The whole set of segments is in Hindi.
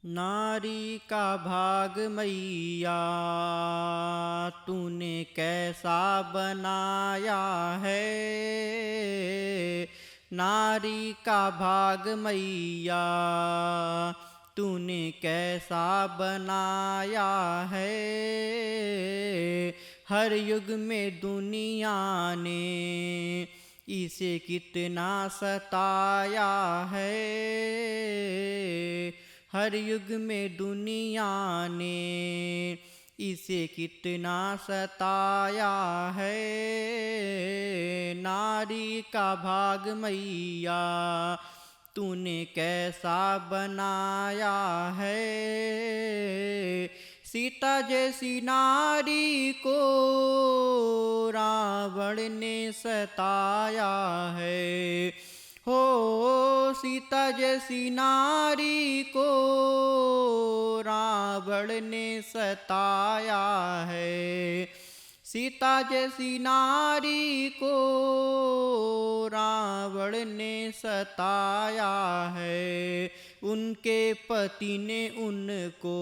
नारी का भाग मैया तूने कैसा बनाया है। नारी का भाग मैया तूने कैसा बनाया है। हर युग में दुनिया ने इसे कितना सताया है। हर युग में दुनिया ने इसे कितना सताया है। नारी का भाग मैया तूने कैसा बनाया है। सीता जैसी नारी को रावण ने सताया है। हो सीता जैसी नारी को रावण ने सताया है। सीता जैसी नारी को रावण ने सताया है। उनके पति ने उनको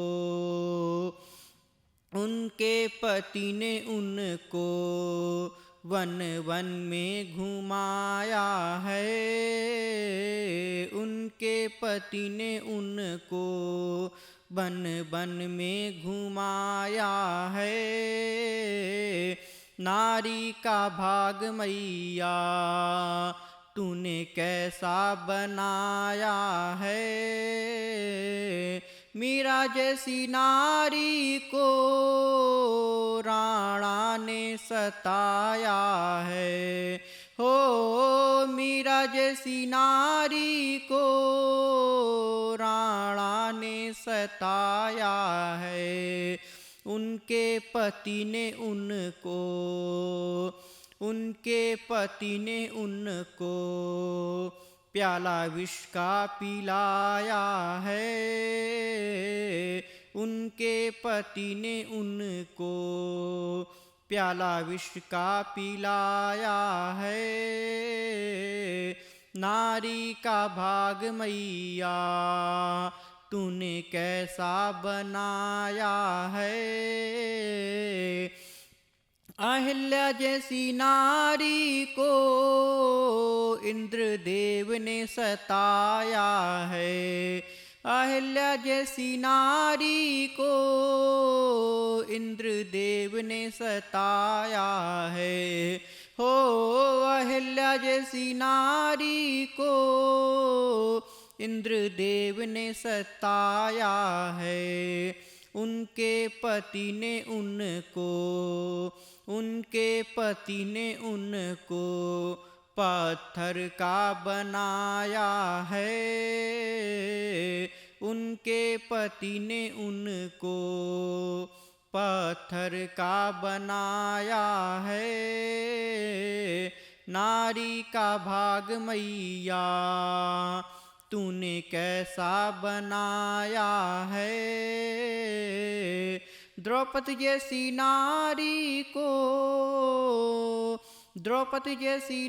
वन वन में घुमाया है। उनके पति ने उनको वन वन में घुमाया है। नारी का भाग मैया तूने कैसा बनाया है। मीरा जैसी नारी को राणा ने सताया है। हो मीरा जैसी नारी को राणा ने सताया है। उनके पति ने उनको प्याला विष का पिलाया है। उनके पति ने उनको प्याला विष का पिलाया है। नारी का भाग मैया तूने कैसा बनाया है। अहिल्या जैसी नारी को इंद्रदेव ने सताया है। अहिल्या जैसी नारी को इंद्रदेव ने सताया है। हो अहिल्या जैसी नारी को इंद्रदेव ने सताया है। उनके पति ने उनको पत्थर का बनाया है। उनके पति ने उनको पत्थर का बनाया है। नारी का भाग मैया तूने कैसा बनाया है। द्रौपदी जैसी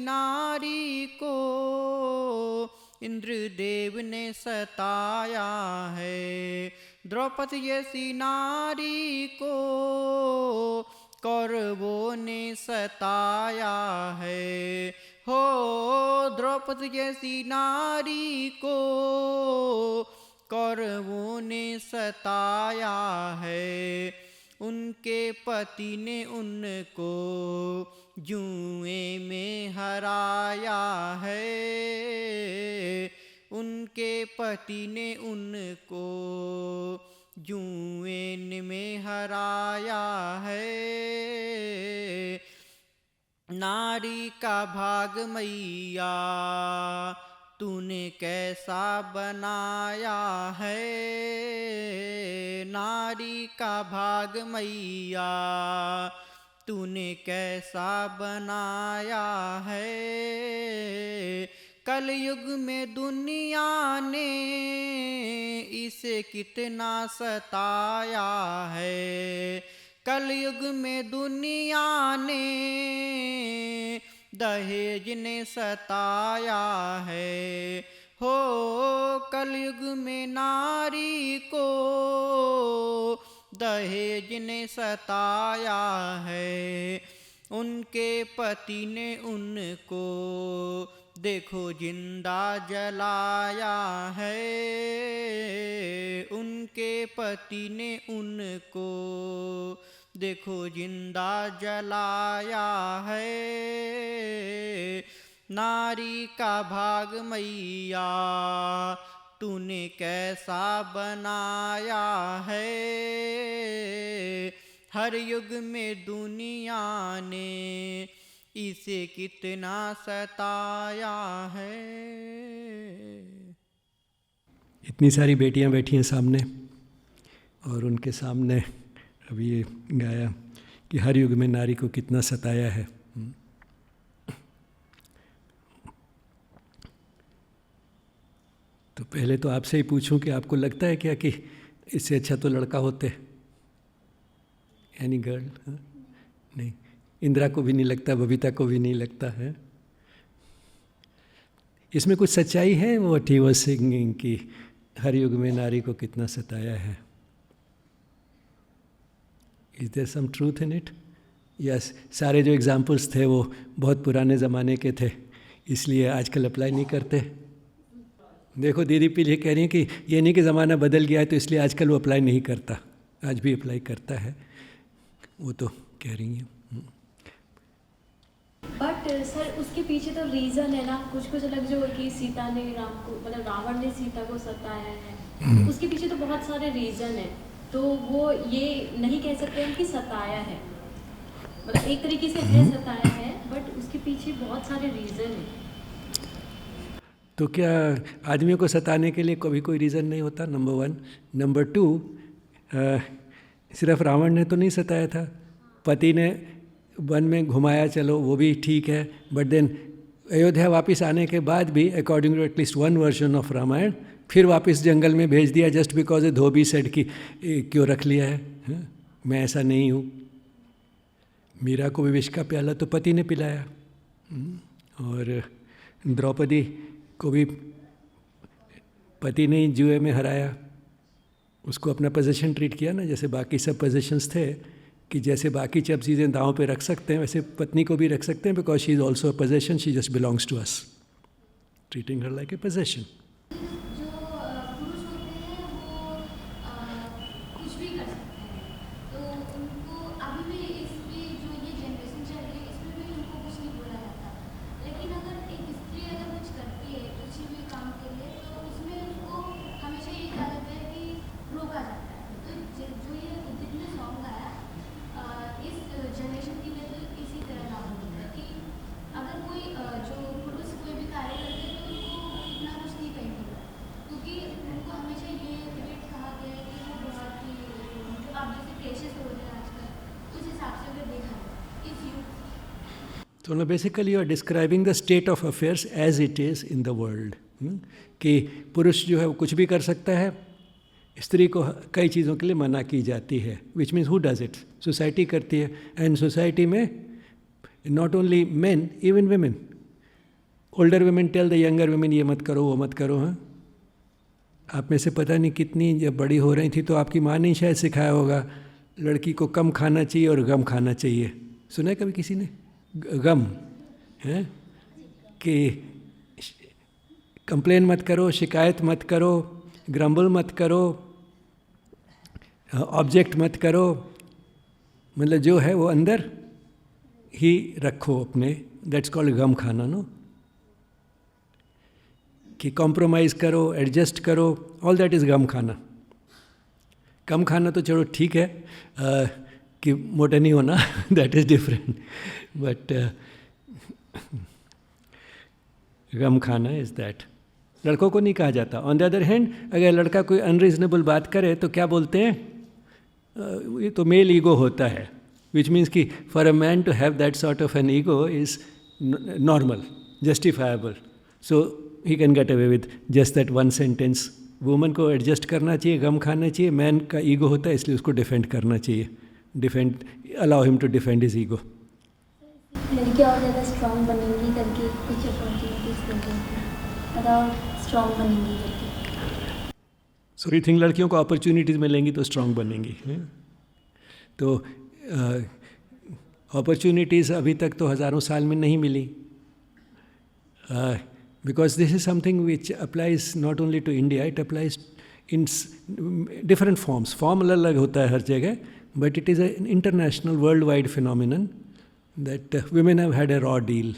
नारी को इंद्रदेव ने सताया है। द्रौपदी जैसी नारी को कौरवों ने सताया है। हो द्रौपदी जैसी नारी को कौरवों ने सताया है। उनके पति ने उनको जुए में हराया है। उनके पति ने उनको जुए में हराया है। नारी का भाग मैया तूने कैसा बनाया है। नारी का भाग मैया तूने कैसा बनाया है। कलयुग में दुनिया ने इसे कितना सताया है। कलयुग में दुनिया ने दहेज ने सताया है। हो कलयुग में नारी को दहेज ने सताया है, उनके पति ने उनको देखो जिंदा जलाया है, उनके पति ने उनको देखो जिंदा जलाया है। नारी का भाग मैया तूने कैसा बनाया है, हर युग में दुनिया ने इसे कितना सताया है। इतनी सारी बेटियां बैठी हैं सामने और उनके सामने अभी ये गाया कि हर युग में नारी को कितना सताया है। तो पहले तो आपसे ही पूछूं कि आपको लगता है क्या कि इससे अच्छा तो लड़का होते, यानी गर्ल? नहीं, इंदिरा को भी नहीं लगता, बबीता को भी नहीं लगता है। इसमें कुछ सच्चाई है व्हाट ही वाज सिंगिंग कि हर युग में नारी को कितना सताया है? Is there some truth in it? Yes, सारे जो एग्जाम्पल्स थे वो बहुत पुराने ज़माने के थे, इसलिए आजकल अप्लाई नहीं करते। देखो दीदी पीछे कह रही हैं कि ये नहीं कि ज़माना बदल गया है तो इसलिए आजकल वो अप्लाई नहीं करता, आज भी अप्लाई करता है, वो तो कह रही हैं। बट सर उसके पीछे तो रीज़न है ना, कुछ अलग जो कि सीता ने राम को, मतलब रावण ने सीता को सताया है, उसके पीछे तो बहुत सारे रीज़न है, तो वो ये नहीं कह सकते हम कि सताया है, मतलब एक तरीके से है सताया है, बट उसके पीछे बहुत सारे रीज़न है। तो क्या आदमियों को सताने के लिए कभी कोई रीज़न नहीं होता? Number one. नंबर टू, सिर्फ रावण ने तो नहीं सताया था, पति ने वन में घुमाया, चलो वो भी ठीक है, बट देन अयोध्या वापस आने के बाद भी according to at least one version of Ramayana फिर वापस जंगल में भेज दिया just because a dhobi said कि क्यों रख लिया है, मैं ऐसा नहीं हूँ। मीरा को भी विष का प्याला तो पति ने पिलाया, और द्रौपदी को भी पति ने जुए में हराया, उसको अपना पोजीशन ट्रीट किया ना, जैसे बाकी सब पोजीशंस थे कि जैसे बाकी सब चीज़ें दांव पे रख सकते हैं वैसे पत्नी को भी रख सकते हैं, because she is also a possession, she just belongs to us, treating her like a possession. So now basically you are describing the state of affairs as it is in the world. कि पुरुष जो है वो कुछ भी कर सकता है, स्त्री को कई चीज़ों के लिए मना की जाती है, which means who does it? Society करती है, एंड सोसाइटी में not only men, even women, older women tell the younger women ये मत करो वो मत करो। हाँ, आप में से पता नहीं कितनी जब बड़ी हो रही थी तो आपकी माँ ने शायद सिखाया होगा लड़की को कम खाना चाहिए और गम खाना चाहिए, सुना है कभी किसी ने? गम है कि कंप्लेन मत करो, शिकायत मत करो, ग्रम्बल मत करो, ऑब्जेक्ट मत करो, मतलब जो है वो अंदर ही रखो अपने, दैट्स कॉल्ड गम खाना। नो कि कॉम्प्रोमाइज़ करो, एडजस्ट करो, ऑल दैट इज़ गम खाना। कम खाना तो चलो ठीक है, कि मोटा नहीं होना, दैट इज़ डिफरेंट, बट गम खाना इज़ दैट। लड़कों को नहीं कहा जाता। ऑन द अदर हैंड अगर लड़का कोई अनरीजनेबल बात करे तो क्या बोलते हैं? ये तो मेल ईगो होता है, विच मीन्स कि for a man to have that sort of an ego is normal, justifiable, so he can get away with just that one sentence. Woman को एडजस्ट करना चाहिए, गम खाना चाहिए, मैन का ईगो होता है इसलिए उसको डिफेंड करना चाहिए, defend, allow him to defend his ego. लड़कियां और ज़्यादा स्ट्रांग बनेंगी करके कुछ अपॉर्चुनिटीज देंगे। मतलब स्ट्रॉन्ग बनेंगी करके। सो यू थिंक लड़कियों को अपॉर्चुनिटीज़ मिलेंगी तो स्ट्रांग बनेंगी, हैं? तो अपॉर्चुनिटीज़ अभी तक तो हज़ारों साल में नहीं मिली, because this is something which applies not only to India, it applies in different forms. Form अलग अलग होता है हर जगह, but it is an international world wide phenomenon that women have had a raw deal.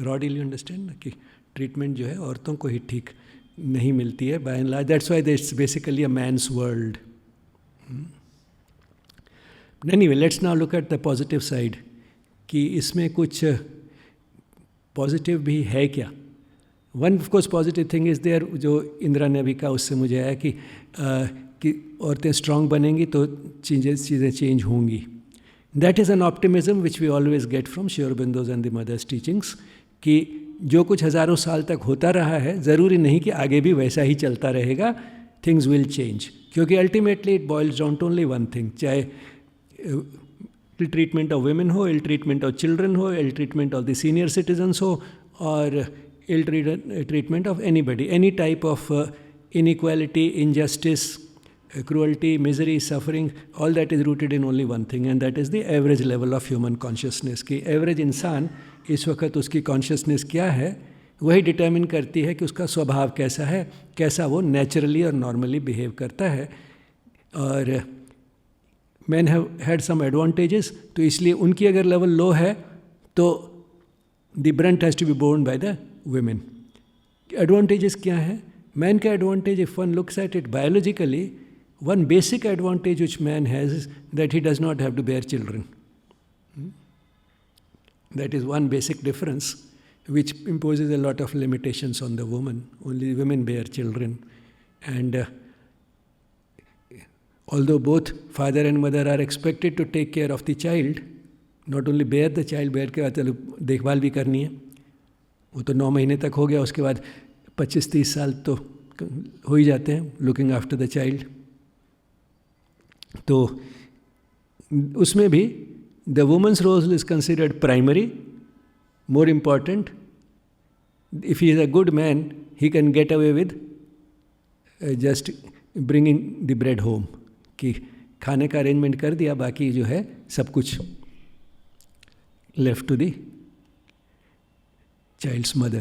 Raw deal, you understand, कि ट्रीटमेंट जो है औरतों को ही ठीक नहीं मिलती है by and large. That's why that's basically a man's world. Anyway, let's now look at the positive side, कि इसमें कुछ पॉजिटिव भी है क्या. One of course positive thing is there, जो इंदिरा ने अभी कहा उससे मुझे आया कि औरतें स्ट्रांग बनेंगी तो चीज़ें चेंज होंगी. That is an optimism which we always get from Shri Aurobindo's and the Mother's teachings, कि जो कुछ हज़ारों साल तक होता रहा है ज़रूरी नहीं कि आगे भी वैसा ही चलता रहेगा. थिंग्स विल चेंज, क्योंकि ultimately it boils down to only one thing. चाहे इल ट्रीटमेंट ऑफ वुमेन हो, इल ट्रीटमेंट ऑफ चिल्ड्रन हो, ill treatment of the senior citizens हो, और ill treatment of anybody, any type of inequality, injustice, cruelty, misery, suffering, all that is rooted in only one thing, and that is the average level of human consciousness. कि average इंसान इस वक्त उसकी consciousness क्या है, वही determine करती है कि उसका स्वभाव कैसा है, कैसा वो naturally और normally behave करता है. और men have had some advantages, तो इसलिए उनकी अगर level low है तो the brunt has to be borne by the women. Advantages क्या है? Man का advantage, if one looks at it biologically, one basic advantage which man has is that he does not have to bear children. That is one basic difference which imposes a lot of limitations on the woman. Only women bear children. And although both father and mother are expected to take care of the child, not only bear the child, bear के बाद देखभाल भी करनी है. वो तो 9 महीने तक हो गया, उसके बाद 25-30 साल तो हो ही जाते हैं लुकिंग आफ्टर द चाइल्ड. तो उसमें भी the women's role is considered primary, more important. If he is a good man, he can get away with just bringing the bread home, कि खाने का अरेंजमेंट कर दिया, बाकी जो है सब कुछ left to the child's mother.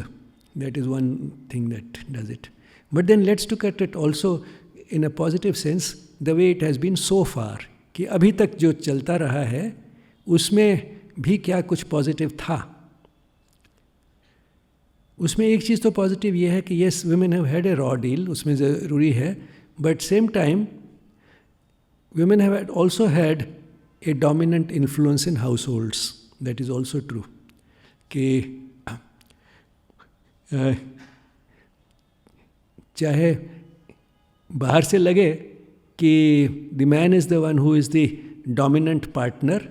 That is one thing that does it. But then let's look at it also in a positive sense, the way it has been so far, कि अभी तक जो चलता रहा है उसमें भी क्या कुछ पॉजिटिव था. उसमें एक चीज़ तो पॉजिटिव ये है कि yes, women have had a raw deal, उसमें ज़रूरी है, but same time women have also had a dominant influence in households. That is also true. कि चाहे बाहर से लगे कि the man is the one who is the dominant partner,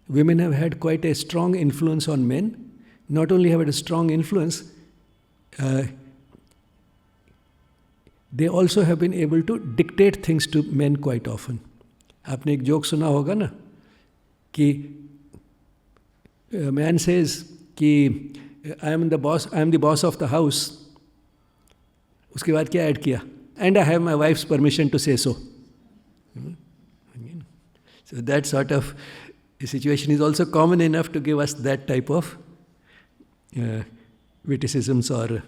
women have had quite a strong influence on men. Not only have had a strong influence, they also have been able to dictate things to men quite often. आपने एक जोक सुना होगा ना, कि मैन सेज कि I am the boss of the house. उसके बाद क्या ऐड किया? And I have my wife's permission to say so. So that sort of situation is also common enough to give us that type of witticisms or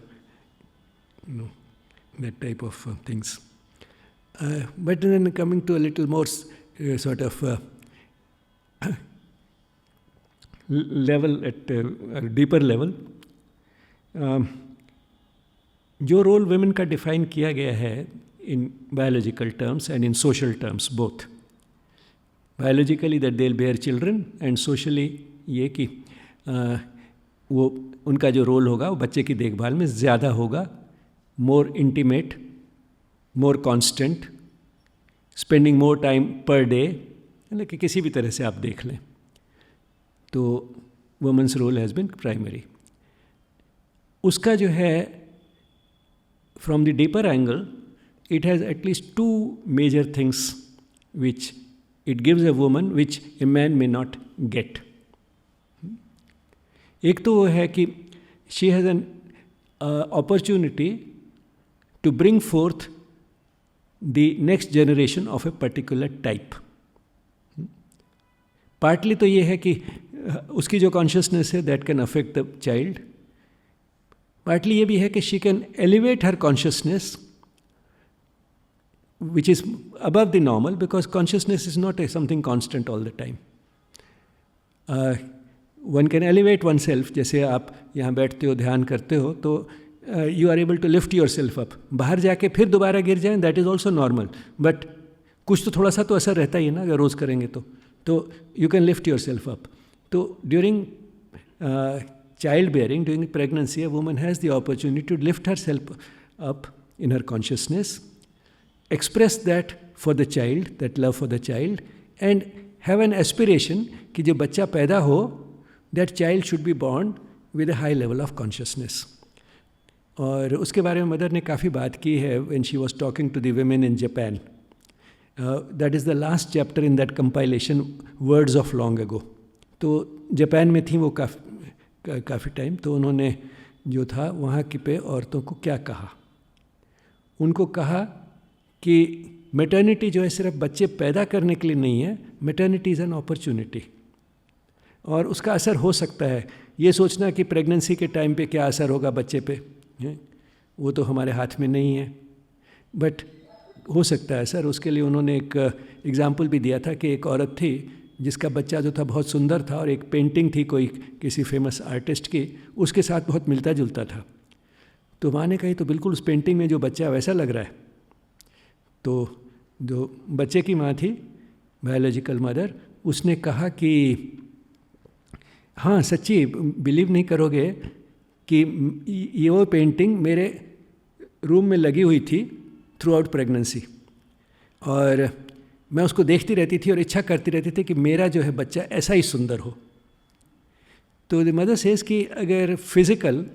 that type of things. But then coming to a little more sort of level, at a deeper level, जो रोल वुमेन का डिफाइन किया गया है in biological terms and in social terms both. Biologically that they will bear children, and socially ये कि वो उनका जो रोल होगा वो बच्चे की देखभाल में ज़्यादा होगा, more intimate, more constant, spending more time per day, मतलब कि किसी भी तरह से आप देख लें तो women's role has been primary. उसका जो है from the deeper angle, it has at least 2 major things which it gives a woman which a man may not get. एक तो वो है कि she has N opportunity to bring forth the next generation of a particular type. Partly तो ये है कि उसकी जो consciousness है that can affect the child. Partly ये भी है कि she can elevate her consciousness, which is above the normal, because consciousness is not something constant all the time. One can elevate oneself. जैसे आप यहाँ बैठते हो, ध्यान करते हो, तो you are able to lift yourself up. बाहर जाके फिर दोबारा गिर जाएं, that is also normal. But कुछ तो थोड़ा सा तो असर रहता ही है ना, अगर रोज़ करेंगे तो you can lift yourself up. तो during childbearing, during pregnancy, a woman has the opportunity to lift herself up in her consciousness, express that for the child, that love for the child, and have an aspiration कि जो बच्चा पैदा हो, that child should be born with a high level of consciousness. और उसके बारे में मदर ने काफ़ी बात की है when she was talking to the women in Japan. That is the last chapter in that compilation, Words of Long Ago. तो जापान में थी वो काफ़ी टाइम, तो उन्होंने जो था वहाँ की पे औरतों को क्या कहा, उनको कहा कि मैटर्निटी जो है सिर्फ बच्चे पैदा करने के लिए नहीं है, मैटर्निटी इज़ एन अपॉर्चुनिटी, और उसका असर हो सकता है. ये सोचना कि प्रेगनेंसी के टाइम पे क्या असर होगा बच्चे पे, वो तो हमारे हाथ में नहीं है, बट हो सकता है सर. उसके लिए उन्होंने एक एग्ज़ाम्पल भी दिया था कि एक औरत थी जिसका बच्चा जो था बहुत सुंदर था, और एक पेंटिंग थी कोई किसी फेमस आर्टिस्ट की, उसके साथ बहुत मिलता जुलता था. तो माँ ने कही तो बिल्कुल उस पेंटिंग में जो बच्चा वैसा लग रहा है. तो जो बच्चे की माँ थी, बायोलॉजिकल मदर, उसने कहा कि हाँ सच्ची बिलीव नहीं करोगे कि ये वो पेंटिंग मेरे रूम में लगी हुई थी थ्रू आउट प्रेगनेंसी, और मैं उसको देखती रहती थी और इच्छा करती रहती थी कि मेरा जो है बच्चा ऐसा ही सुंदर हो. तो द मदर सेज कि अगर फिज़िकल,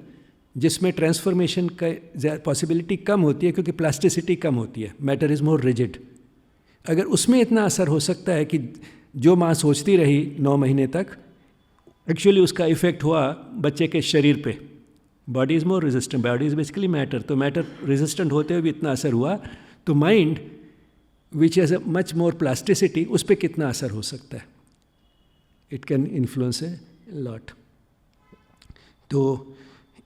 जिसमें ट्रांसफॉर्मेशन का पॉसिबिलिटी कम होती है क्योंकि प्लास्टिसिटी कम होती है, मैटर इज़ मोर रिजिड, अगर उसमें इतना असर हो सकता है कि जो माँ सोचती रही 9 महीने तक, एक्चुअली उसका इफ़ेक्ट हुआ बच्चे के शरीर पे. Body is more resistant, body is basically matter, तो मैटर रेजिस्टेंट होते हुए भी इतना असर हुआ, तो mind which has a much more plasticity, उस पर कितना असर हो सकता है. It can influence a lot. तो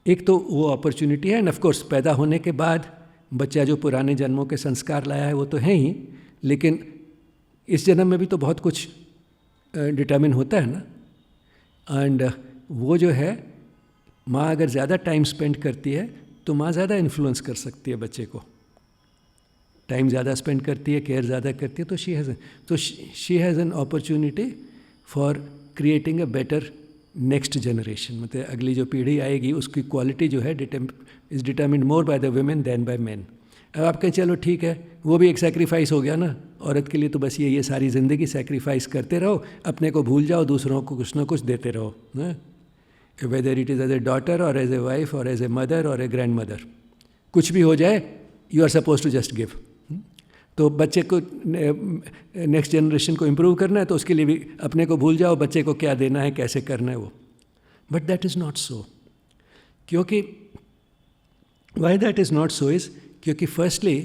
एक तो वो अपॉर्चुनिटी है, एंड ऑफ कोर्स पैदा होने के बाद बच्चा जो पुराने जन्मों के संस्कार लाया है वो तो है ही, लेकिन इस जन्म में भी तो बहुत कुछ डिटर्मिन होता है ना. एंड वो जो है, माँ अगर ज़्यादा टाइम स्पेंड करती है तो माँ ज़्यादा इन्फ्लुएंस कर सकती है बच्चे को. टाइम ज़्यादा स्पेंड करती है, केयर ज़्यादा करती है, तो she has an opportunity for creating a better next generation. मतलब अगली जो पीढ़ी आएगी उसकी क्वालिटी जो है is determined more by the women than by man. अब आप कहें चलो ठीक है, वो भी एक सेक्रीफाइस हो गया ना औरत के लिए, तो बस ये सारी ज़िंदगी सेक्रीफाइस करते रहो, अपने को भूल जाओ, दूसरों को कुछ ना कुछ देते रहो, whether it is as a daughter और एज ए वाइफ और एज ए मदर और ए ग्रैंड मदर, कुछ भी हो जाए you are supposed to just give. तो बच्चे को नेक्स्ट जनरेशन को इम्प्रूव करना है तो उसके लिए भी अपने को भूल जाओ, बच्चे को क्या देना है, कैसे करना है वो. But that is not so. क्योंकि why that is not so is क्योंकि फर्स्टली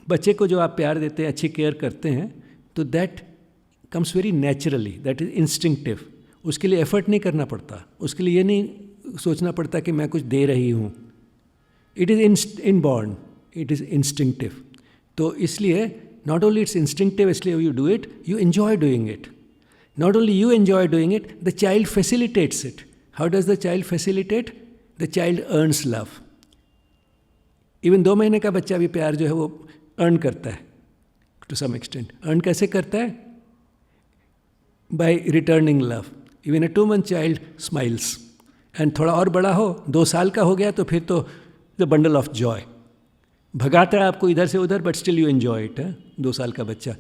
बच्चे को जो आप प्यार देते हैं, अच्छी केयर करते हैं, तो that comes very naturally, that is instinctive. उसके लिए एफर्ट नहीं करना पड़ता, उसके लिए ये नहीं सोचना पड़ता कि मैं कुछ दे रही हूँ. It is inborn, it is instinctive. तो इसलिए नॉट ओनली इट्स इंस्टिंक्टिव, इसलिए you do it, you enjoy doing it. Not only you enjoy doing it, the child facilitates it. How does the child facilitate? The child earns love. Even 2 महीने का बच्चा भी प्यार जो है वो अर्न करता है टू सम एक्सटेंट. अर्न कैसे करता है? By returning love. Even a 2 month child smiles. And थोड़ा और बड़ा हो, 2 साल का हो गया, तो फिर तो द बंडल ऑफ जॉय, भगाता है आपको इधर से उधर, but still you enjoy it. 2 साल का बच्चा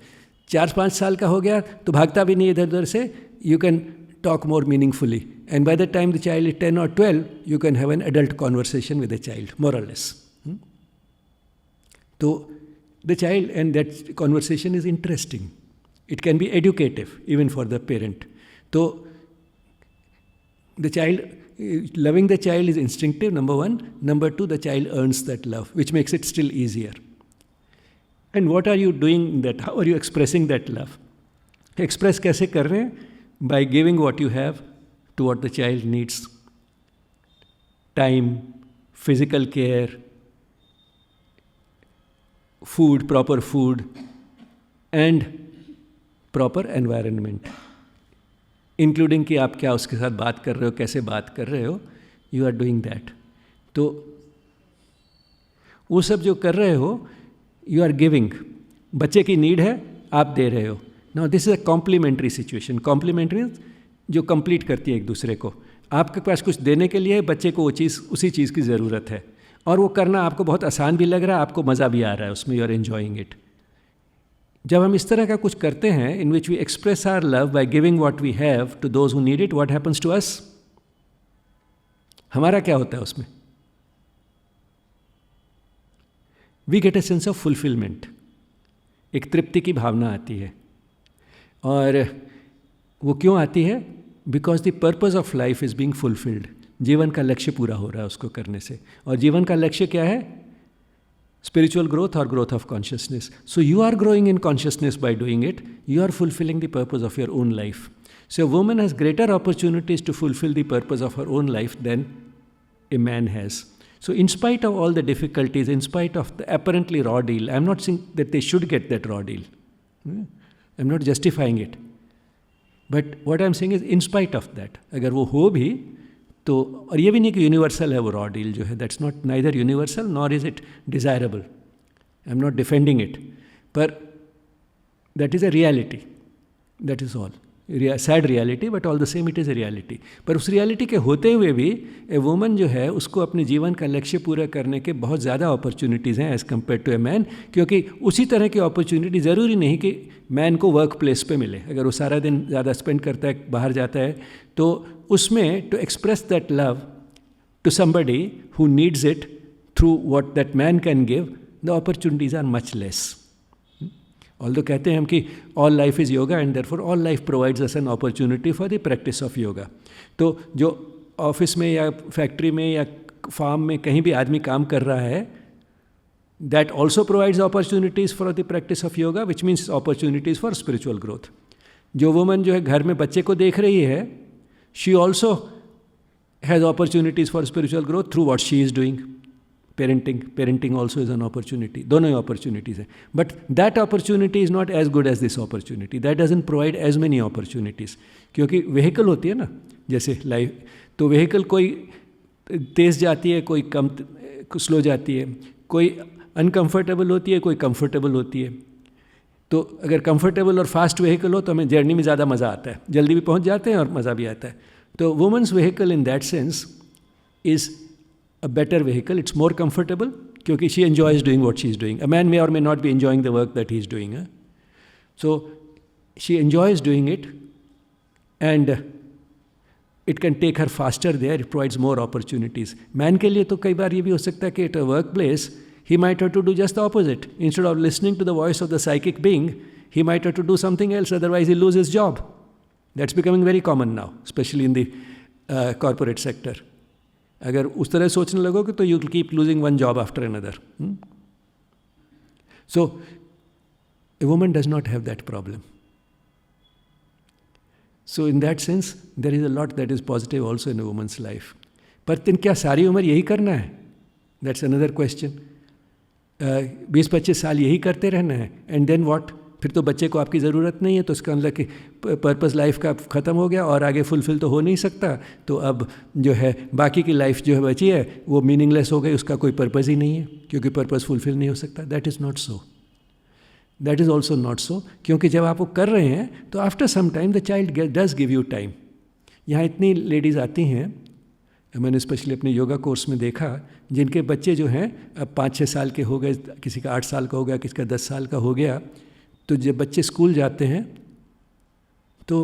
4-5 साल का हो गया तो भागता भी नहीं इधर उधर से, you can talk more meaningfully, and by the time the child is 10 or 12 you can have an adult conversation with the child, more or less. तो the child and that conversation is interesting. It can be educative even for the parent. तो the child loving the child is instinctive, number one. Number two, the child earns that love, which makes it still easier. And what are you doing in that? How are you expressing that love? Express कैसे कर रहे हैं? By giving what you have to what the child needs. Time, physical care, food, proper food, and proper environment. Including कि आप क्या उसके साथ बात कर रहे हो, कैसे बात कर रहे हो, you are doing that. तो वो सब जो कर रहे हो, you are giving. बच्चे की नीड है, आप दे रहे हो. Now this is a complementary situation. Complementary जो कंप्लीट करती है एक दूसरे को. आपके पास कुछ देने के लिए बच्चे को वो चीज़, उसी चीज़ की ज़रूरत है, और वो करना आपको बहुत आसान भी लग रहा है, आपको मज़ा भी आ रहा है उसमें, यू आर एन्जॉइंग इट. जब हम इस तरह का कुछ करते हैं, in which we express our love by giving what we have to those who need it, what happens to us? हमारा क्या होता है उसमें? We get a sense of fulfilment. एक तृप्ति की भावना आती है. और वो क्यों आती है? Because the purpose of life is being fulfilled. जीवन का लक्ष्य पूरा हो रहा है उसको करने से. और जीवन का लक्ष्य क्या है? Spiritual growth or growth of consciousness. So you are growing in consciousness by doing it. You are fulfilling the purpose of your own life. So a woman has greater opportunities to fulfill the purpose of her own life than a man has. So in spite of all the difficulties, in spite of the apparently raw deal, I'm not saying that they should get that raw deal. I'm not justifying it. But what I'm saying is in spite of that, अगर वो हो भी तो, और ये भी नहीं कि यूनिवर्सल है वो रॉ डील जो है, that's not neither universal nor is it desirable. I am not defending it, पर that is a reality, that is all. Sad reality, but all the same it is a reality. पर उस रियलिटी के होते हुए भी ए वुमन जो है उसको अपने जीवन का लक्ष्य पूरा करने के बहुत ज़्यादा अपॉर्चुनिटीज़ हैं as compared to a man. क्योंकि उसी तरह की अपॉर्चुनिटी ज़रूरी नहीं कि मैन को वर्क प्लेस पे मिले. अगर वो सारा दिन ज़्यादा स्पेंड करता है, बाहर जाता है, तो उसमें to express that love to somebody who needs it through what that man can give, the opportunities are much less. Although कहते हैं हम कि all life is yoga and therefore all life provides us an opportunity for the practice of yoga. तो जो ऑफिस में या फैक्ट्री में या फार्म में कहीं भी आदमी काम कर रहा है, that also provides opportunities for the practice of yoga, which means opportunities for spiritual growth. जो वुमन जो है घर में बच्चे को देख रही है, she also has opportunities for spiritual growth through what she is doing. Parenting also is an opportunity. दोनों ही opportunities हैं. But that opportunity is not as good as this opportunity. That doesn't provide as many opportunities. क्योंकि vehicle होती है ना, जैसे लाइफ, तो vehicle कोई तेज़ जाती है, कोई कम स्लो जाती है, कोई अनकम्फर्टेबल होती है, कोई कंफर्टेबल होती है. तो अगर कंफर्टेबल और फास्ट व्हीकल हो तो हमें जर्नी में ज़्यादा मज़ा आता है, जल्दी भी पहुंच जाते हैं और मज़ा भी आता है. तो women's vehicle in that sense is a better vehicle. It's more comfortable क्योंकि she enjoys doing what she is doing. A man may or may not be enjoying the work that he is doing. So she enjoys doing it and it can take her faster there. It provides more opportunities. Man के लिए तो कई बार ये भी हो सकता है कि at a work place he might have to do just the opposite. Instead of listening to the voice of the psychic being, he might have to do something else, otherwise he'll lose his job. That's becoming very common now, especially in the corporate sector. अगर उस तरह सोचने लगोगे तो you'll keep losing one job after another. So, a woman does not have that problem. So in that sense, there is a lot that is positive also in a woman's life. पर दिन क्या सारी उम्र यही करना है? That's another question. 20-25 साल यही करते रहना है, एंड देन व्हाट? फिर तो बच्चे को आपकी ज़रूरत नहीं है, तो इसका मतलब कि पर्पस लाइफ का ख़त्म हो गया और आगे फुलफिल तो हो नहीं सकता. तो अब जो है बाकी की लाइफ जो है बची है वो मीनिंगलेस हो गई, उसका कोई पर्पज़ ही नहीं है क्योंकि पर्पस फुलफिल नहीं हो सकता. That is not so. That is also not so, क्योंकि जब आप वो कर रहे हैं तो after some time the child does give you time. यहाँ इतनी लेडीज़ आती हैं, मैंने स्पेशली अपने योगा कोर्स में देखा, जिनके बच्चे जो हैं अब 5-6 साल के हो गए, किसी का 8 साल का हो गया, किसी का 10 साल का हो गया. तो जब बच्चे स्कूल जाते हैं तो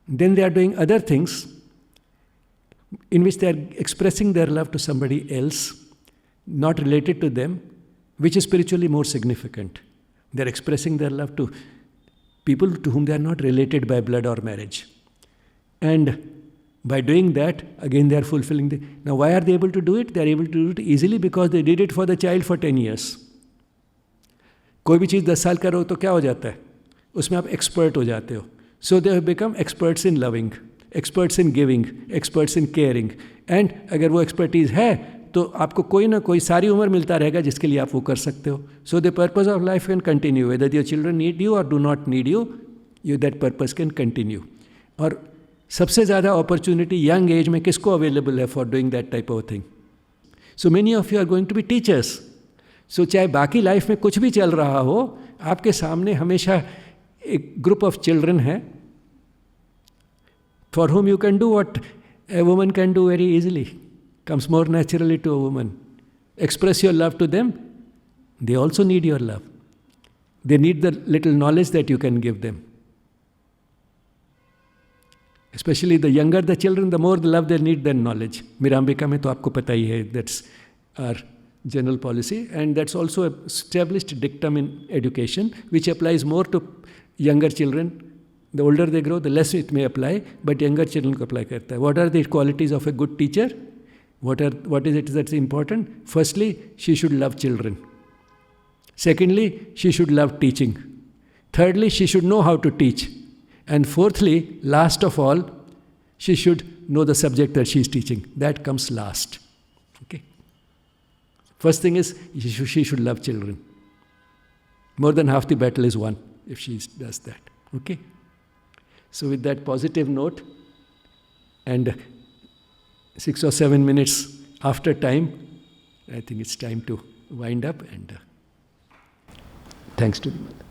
then they are doing other things in which they are expressing their love to somebody else, not related to them, which is spiritually more significant. They are expressing their love to people to whom they are not related by blood or marriage. And By doing that, again they are fulfilling the... Now why are they able to do it? They are able to do it easily because they did it for the child for 10 years. कोई भी चीज़ 10 साल करो तो क्या हो जाता है? उसमें आप एक्सपर्ट हो जाते हो. So they have become experts in loving, experts in giving, experts in caring. And अगर वो expertise है तो आपको कोई ना कोई सारी उम्र मिलता रहेगा जिसके लिए आप वो कर सकते हो. So the purpose of life can continue. Whether your children need you or do not need you, that purpose can continue. और सबसे ज़्यादा अपॉर्चुनिटी यंग एज में किसको अवेलेबल है for doing that type of thing? So many of you are going to be teachers. So चाहे बाकी लाइफ में कुछ भी चल रहा हो, आपके सामने हमेशा एक ग्रुप ऑफ चिल्ड्रन है for whom you can do what a woman can do very easily. Comes more naturally to a woman. Express your love to them. They also need your love. They need the little knowledge that you can give them. Especially the younger the children, the more the love they need than knowledge. Mirambika में तो आपको पता ही है, that's our general policy, and that's also an established dictum in education, which applies more to younger children. The older they grow, the less it may apply, but younger children को apply करता है. What are the qualities of a good teacher? What is it that's important? Firstly, she should love children. Secondly, she should love teaching. Thirdly, she should know how to teach. And fourthly, last of all, she should know the subject that she is teaching. That comes last. Okay. First thing is, she should love children. More than half the battle is won if she does that. Okay. So with that positive note, and 6 or 7 minutes after time, I think it's time to wind up, and thanks to the mother.